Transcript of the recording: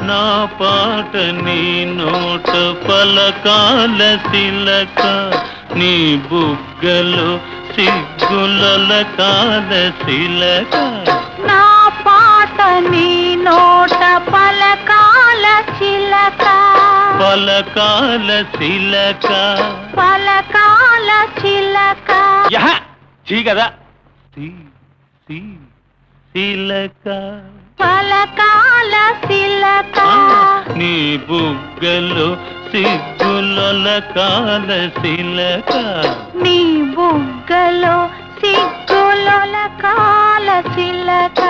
నా పాట నీ నోట పలకాల శిలక నీ బుగ్గలో సిగ్గులొలకాల శిలక నా పాట నీ నోట పలకాల చిలక పలకాల శిలక పలకాల చిలక చీ కదా శిలక పలకాల శిలక నీ బుగ్గలో సిగ్గులొలకాల శిలక నీ బుగ్గలో సిగ్గులొలకాల చిలక